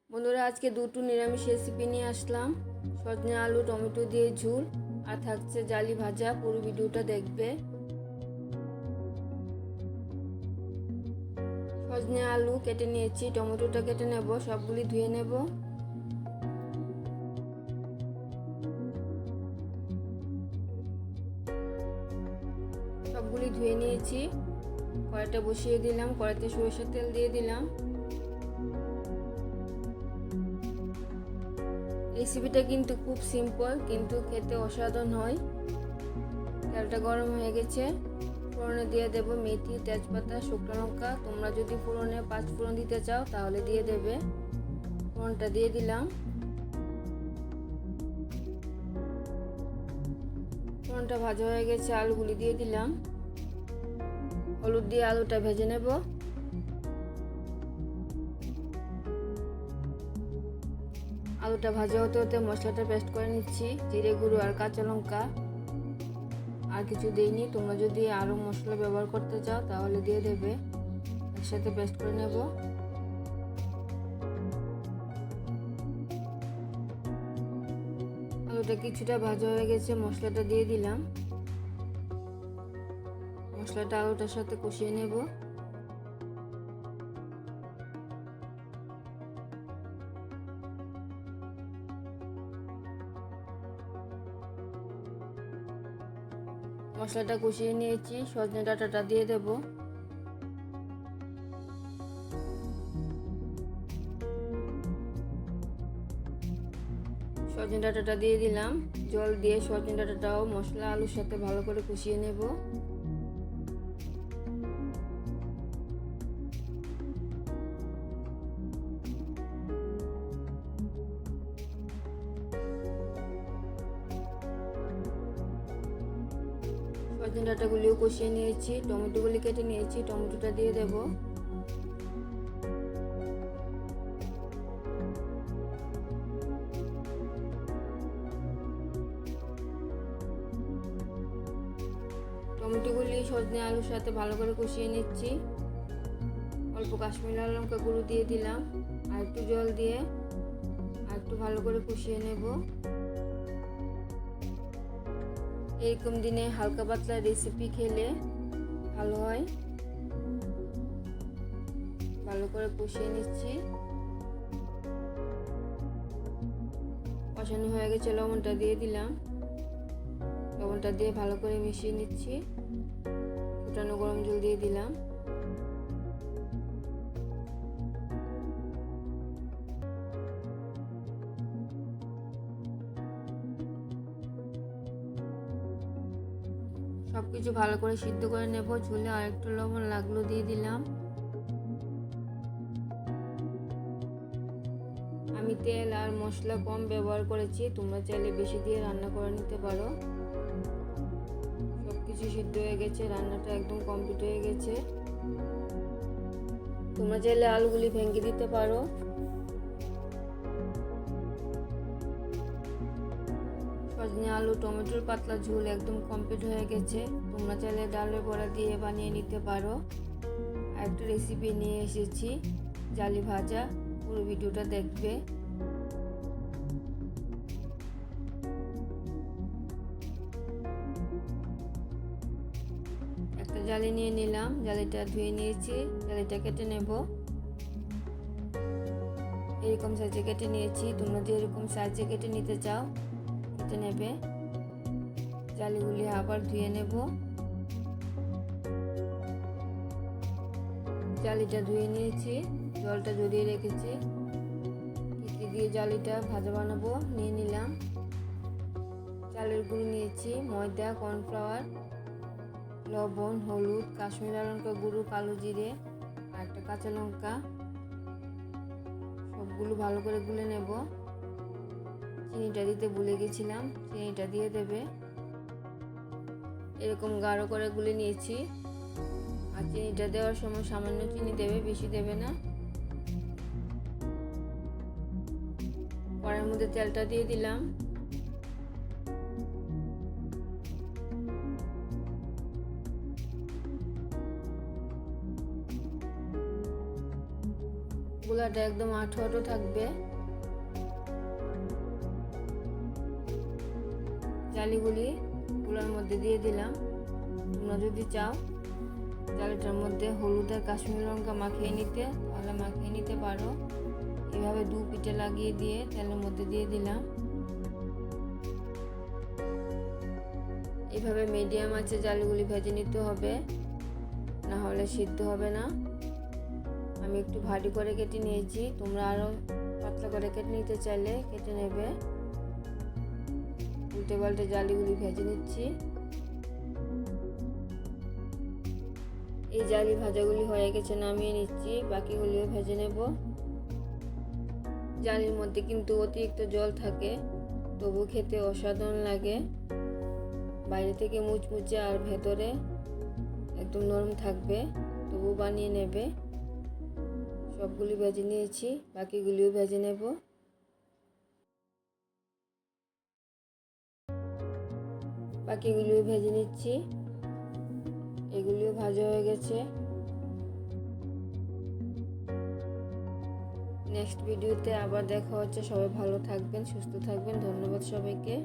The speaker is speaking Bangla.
বন্ধুরা, আজকে দুটো নিরামিষ রেসিপি নিয়ে আসলাম। সজনে আলু টমেটো দিয়ে ঝোল আর থাকছে জালি ভাজা। পুরো ভিডিওটা দেখবে। সজনে আলু কেটে নিয়েছি, টমেটোটা কেটে নেব, সবগুলি ধুয়ে নেব। সবগুলি ধুয়ে নিয়েছি। কড়াইটা বসিয়ে দিলাম, কড়াইতে সরিষার তেল দিয়ে দিলাম। রেসিপিটা কিন্তু খুব সিম্পল, কিন্তু খেতে অসাধারণ হয়। তেলটা গরম হয়ে গেছে, ফোড়নে দিয়ে দেব মেথি, তেজপাতা, শুকনো লঙ্কা। তোমরা যদি ফোড়নে 5 ফোড়ন দিতে চাও তাহলে দিয়ে দেবে। ফোড়নটা দিয়ে দিলাম। ফোড়নটা ভাজা হয়ে গেছে, আলুগুলি দিয়ে দিলাম। হলুদ দিয়ে আলুটা ভেজে নেব। আলুটা ভাজা হতে হতে মশলাটা পেস্ট করে নিচ্ছি। জিরে গুঁড়ো আর কাঁচা লঙ্কা, আর কিছু দিইনি। তোমরা যদি আরও মশলা ব্যবহার করতে চাও তাহলে দিয়ে দেবে। একসাথে পেস্ট করে নেব। আলুটা কিছুটা ভাজা হয়ে গেছে, মশলাটা দিয়ে দিলাম। মশলাটা আলুটার সাথে কষিয়ে নেব। মশলাটা কষিয়ে নিয়েছি, সজনে ডাঁটাটা দিয়ে দেব। সজনে ডাঁটাটা দিয়ে দিলাম। জল দিয়ে সজনে ডাঁটাটাও মশলা আলুর সাথে ভালো করে কষিয়ে নেব। সজনে ডাঁটাগুলিও কষিয়ে নিয়েছি, টমেটোগুলি কেটে নিয়েছি, টমেটোটা দিয়ে দেব। টমেটোগুলি সজনে আলুর সাথে ভালো করে কষিয়ে নিচ্ছি। অল্প কাশ্মীরি লাল লঙ্কা গুঁড়ো দিয়ে দিলাম, আর একটু জল দিয়ে আর একটু ভালো করে কষিয়ে নেব। এরকম দিনে হালকা পাতলা রেসিপি খেলে ভালো হয়। ভালো করে কষিয়ে নিচ্ছি। কষানো হয়ে গেছে, লবণটা দিয়ে দিলাম। লবণটা দিয়ে ভালো করে মিশিয়ে নিচ্ছি। ফুটানো গরম জল দিয়ে দিলাম। সবকিছু ভালো করে সিদ্ধ করে নেব। ঝোলে আর একটু লবণ লাগলো, দিয়ে দিলাম। আমি তেল আর মশলা কম ব্যবহার করেছি, তোমরা চাইলে বেশি দিয়ে রান্না করে নিতে পারো। সবকিছু সিদ্ধ হয়ে গেছে, রান্নাটা একদম কমপ্লিট হয়ে গেছে। তোমরা চাইলে আলুগুলি ভেঙে দিতে পারো। সজনে আলু টমেটোর পাতলা ঝোল একদম কমপ্লিট হয়ে গেছে। তোমরা চাইলে ডালের বড়া দিয়ে বানিয়ে নিতে পারো। আর একটা রেসিপি নিয়ে এসেছি, জালি ভাজা। পুরো ভিডিওটা দেখবে। একটা জালি নিয়ে নিলাম, জালিটা ধুয়ে নিয়েছি, জালিটা কেটে নেব। এরকম সাইজে কেটে নিয়েছি। তোমরা যেরকম সাইজে কেটে নিতে চাও কেটে নেবে। জালিগুলি আবার ধুয়ে নেব। জালিটা ধুয়ে নিয়েছি, জলটা ঝরিয়ে রেখেছি। কিচি দিয়ে জালিটা ভাজা বানাবো। নিয়ে নিলাম চালের গুঁড়ো নিয়েছি, ময়দা, কর্নফ্লাওয়ার, লবণ, হলুদ, কাশ্মীরি লাল লঙ্কা গুঁড়ো, কালো জিরে আর একটা কাঁচা লঙ্কা। সবগুলো ভালো করে গুলে নেব। চিনিটা দিতে ভুলে গেছিলাম, চিনিটা দিয়ে দেবে। এরকম গাঢ় করে গুলে নিয়েছি। আর চিনিটা দেওয়ার সময় সামান্য চিনি দেবে, বেশি দেবে না। কড়াইয়ের মধ্যে তেলটা দিয়ে দিলাম। গোলা ফুচকাটা একদম আঠো আঠো থাকবে। জালিগুলি কুলার মধ্যে দিয়ে দিলাম। তোমরা যদি চাও জালিটার মধ্যে হলুদ আর কাশ্মীরি লঙ্কা মাখিয়ে নিতে, তাহলে মাখিয়ে নিতে পারো। এভাবে দু পিঠে লাগিয়ে দিয়ে তেলের মধ্যে দিয়ে দিলাম। এভাবে মিডিয়াম আঁচে জালিগুলি ভেজে নিতে হবে, না হলে সিদ্ধ হবে না। আমি একটু ভারী করে কেটে নিয়েছি, তোমরা আরও পাতলা করে কেটে নিতে চাইলে কেটে নেবে। উল্টে পাল্টে জালিগুলি ভেজে নিচ্ছি। এই জালি ভাজাগুলি হয়ে গেছে, নামিয়ে নিচ্ছি। বাকিগুলিও ভেজে নেব। জালির মধ্যে কিন্তু অতিরিক্ত জল থাকে, তবু খেতে অসাধারণ লাগে। বাইরে থেকে মুচমুচে আর ভেতরে একদম নরম থাকবে, তবু বানিয়ে নেবে। সবগুলি ভেজে নিয়েছি, বাকিগুলিও ভেজে নেব। বাকিগুলিও ভেজে নিচ্ছি। এগুলিও ভাজা হয়ে গেছে। নেক্সট ভিডিওতে আবার দেখা হচ্ছে। সবাই ভালো থাকবেন, সুস্থ থাকবেন। ধন্যবাদ সবাইকে।